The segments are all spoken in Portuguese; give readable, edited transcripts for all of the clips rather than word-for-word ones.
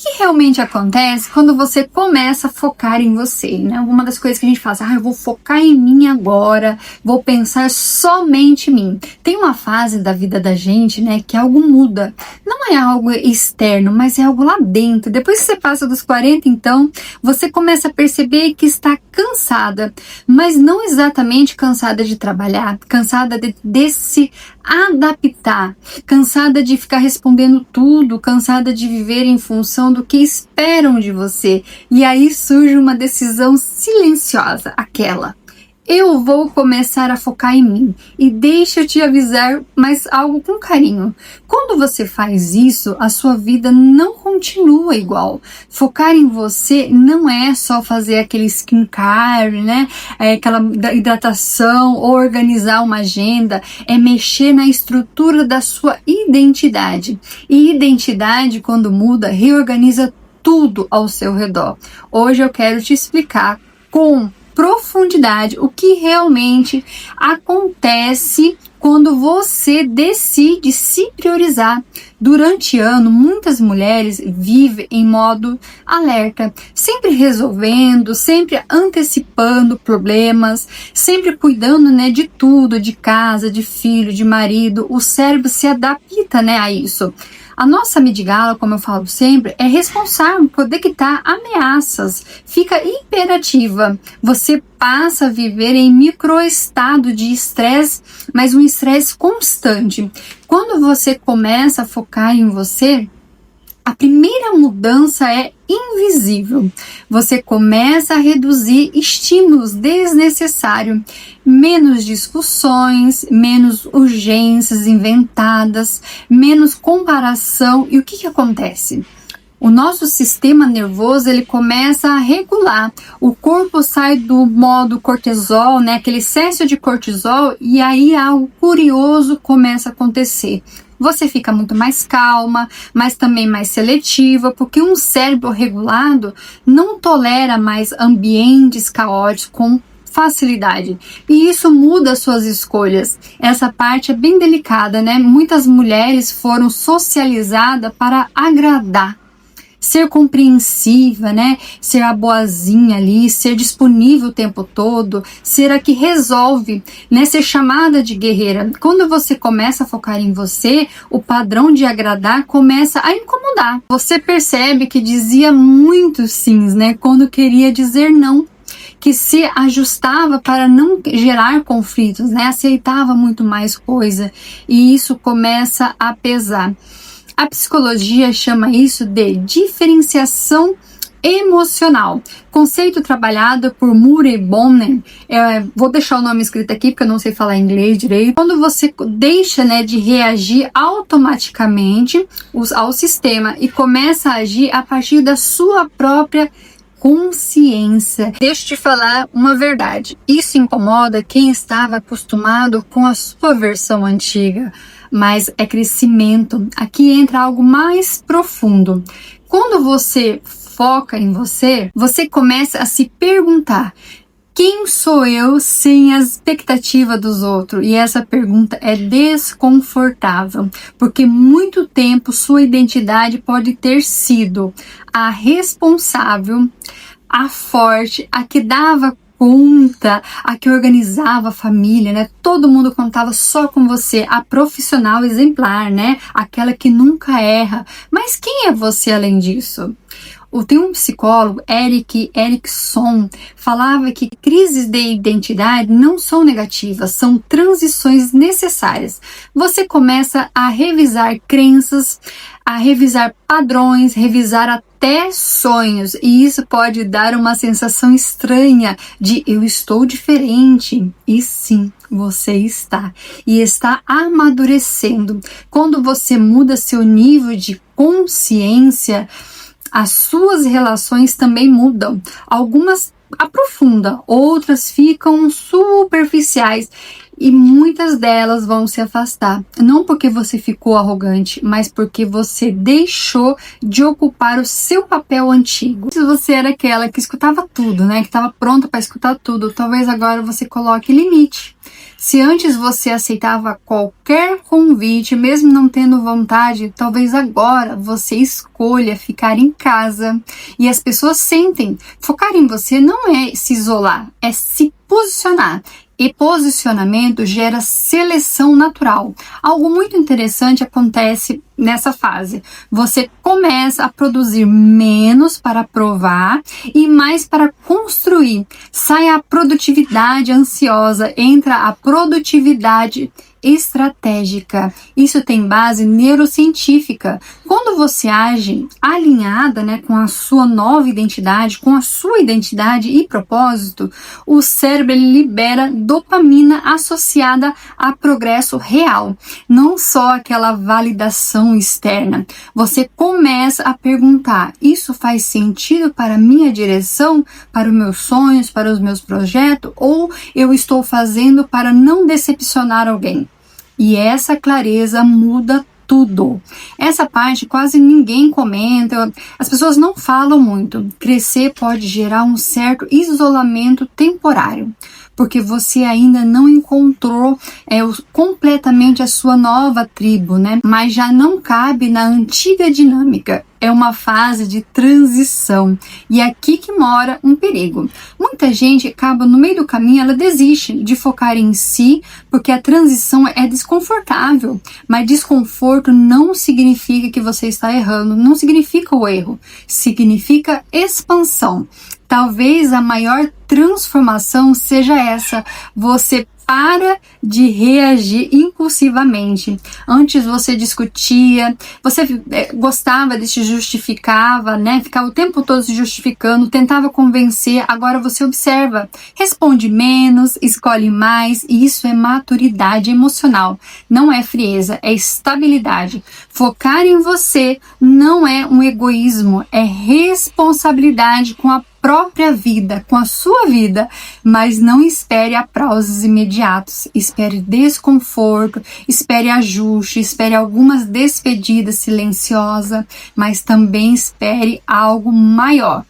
que realmente acontece quando você começa a focar em você, né? Uma das coisas que a gente faz, eu vou focar em mim agora, vou pensar somente em mim. Tem uma fase da vida da gente, né, que algo muda. Não é algo externo, mas é algo lá dentro. Depois que você passa dos 40, então, você começa a perceber que está cansada, mas não exatamente cansada de trabalhar, cansada de se adaptar, cansada de ficar respondendo tudo, cansada de viver em função do que esperam de você. E aí surge uma decisão silenciosa, aquela: eu vou começar a focar em mim. E deixa eu te avisar, mas algo com carinho. Quando você faz isso, a sua vida não continua igual. Focar em você não é só fazer aquele skincare, né? Aquela hidratação, ou organizar uma agenda. É mexer na estrutura da sua identidade. E identidade, quando muda, reorganiza tudo ao seu redor. Hoje eu quero te explicar com profundidade o que realmente acontece quando você decide se priorizar. Durante ano, muitas mulheres vivem em modo alerta, sempre resolvendo, sempre antecipando problemas, sempre cuidando, né, de tudo, de casa, de filho, de marido. O cérebro se adapta, né, a isso. A nossa amígdala, como eu falo sempre, é responsável por detectar ameaças, fica imperativa. Você passa a viver em microestado de estresse, mas um estresse constante. Quando você começa a focar em você, a primeira mudança é invisível. Você começa a reduzir estímulos desnecessários, menos discussões, menos urgências inventadas, menos comparação. E o que acontece? O nosso sistema nervoso, ele começa a regular. O corpo sai do modo cortisol, né, aquele excesso de cortisol, e aí algo curioso começa a acontecer. Você fica muito mais calma, mas também mais seletiva, porque um cérebro regulado não tolera mais ambientes caóticos com facilidade. E isso muda as suas escolhas. Essa parte é bem delicada, né? Muitas mulheres foram socializadas para agradar, ser compreensiva, né? Ser a boazinha ali, ser disponível o tempo todo, ser a que resolve, né? Ser chamada de guerreira. Quando você começa a focar em você, o padrão de agradar começa a incomodar. Você percebe que dizia muitos sims, né? Quando queria dizer não, que se ajustava para não gerar conflitos, né? Aceitava muito mais coisa, e isso começa a pesar. A psicologia chama isso de diferenciação emocional, conceito trabalhado por Murray Bonner. Vou deixar o nome escrito aqui porque eu não sei falar inglês direito. Quando você deixa, né, de reagir automaticamente ao sistema e começa a agir a partir da sua própria consciência. Deixa eu te falar uma verdade. Isso incomoda quem estava acostumado com a sua versão antiga, mas é crescimento. Aqui entra algo mais profundo. Quando você foca em você, você começa a se perguntar: quem sou eu sem a expectativa dos outros? E essa pergunta é desconfortável, porque muito tempo sua identidade pode ter sido a responsável, a forte, a que dava conta, a que organizava a família, né? Todo mundo contava só com você, a profissional exemplar, né? Aquela que nunca erra. Mas quem é você além disso? Tem um psicólogo, Erik Erikson, falava que crises de identidade não são negativas, são transições necessárias. Você começa a revisar crenças, a revisar padrões, revisar até sonhos, e isso pode dar uma sensação estranha de eu estou diferente. E sim, você está, e está amadurecendo. Quando você muda seu nível de consciência, as suas relações também mudam. Algumas aprofundam, outras ficam superficiais, e muitas delas vão se afastar. Não porque você ficou arrogante, mas porque você deixou de ocupar o seu papel antigo. Se você era aquela que escutava tudo, né, que estava pronta para escutar tudo, talvez agora você coloque limite. Se antes você aceitava qualquer convite, mesmo não tendo vontade, talvez agora você escolha ficar em casa. E as pessoas sentem. Focar em você não é se isolar, é se posicionar. E posicionamento gera seleção natural. Algo muito interessante acontece nessa fase. Você começa a produzir menos para provar e mais para construir. Sai a produtividade ansiosa, entra a produtividade estratégica. Isso tem base neurocientífica. Quando você age alinhada, com a sua nova identidade, com a sua identidade e propósito, o cérebro libera dopamina associada a progresso real, não só aquela validação externa. Você começa a perguntar: isso faz sentido para a minha direção, para os meus sonhos, para os meus projetos, ou eu estou fazendo para não decepcionar alguém? E essa clareza muda tudo. Essa parte quase ninguém comenta, as pessoas não falam muito. Crescer pode gerar um certo isolamento temporário, porque você ainda não encontrou completamente a sua nova tribo, Mas já não cabe na antiga dinâmica. É uma fase de transição e é aqui que mora um perigo. Muita gente acaba no meio do caminho, ela desiste de focar em si, porque a transição é desconfortável, mas desconforto não significa que você está errando, não significa o erro, significa expansão. Talvez a maior transformação seja essa: você para de reagir impulsivamente. Antes você discutia, você gostava de se justificava, ficava o tempo todo se justificando, tentava convencer. Agora você observa, responde menos, escolhe mais, e isso é maturidade emocional. Não é frieza, é estabilidade. Focar em você não é um egoísmo, é responsabilidade com a própria vida, com a sua vida, mas não espere aplausos imediatos, espere desconforto, espere ajuste, espere algumas despedidas silenciosas, mas também espere algo maior.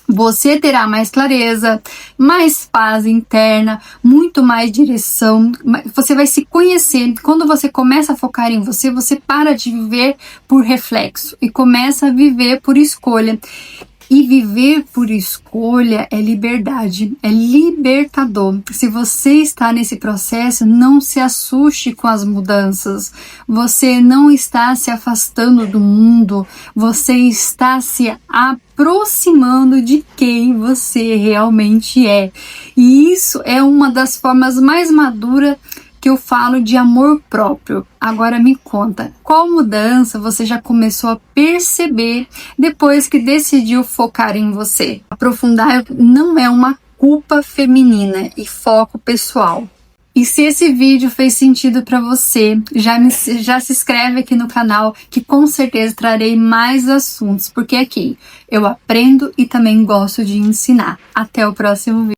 Você terá mais clareza, mais paz interna, muito mais direção. Você vai se conhecer. Quando você começa a focar em você, você para de viver por reflexo e começa a viver por escolha. E viver por escolha é liberdade, é libertador. Se você está nesse processo, não se assuste com as mudanças. Você não está se afastando do mundo, você está se aproximando de quem você realmente é. E isso é uma das formas mais maduras que eu falo de amor próprio. Agora me conta, qual mudança você já começou a perceber depois que decidiu focar em você? Aprofundar não é uma culpa feminina e foco pessoal. E se esse vídeo fez sentido para você, já se inscreve aqui no canal, que com certeza trarei mais assuntos, porque aqui eu aprendo e também gosto de ensinar. Até o próximo vídeo.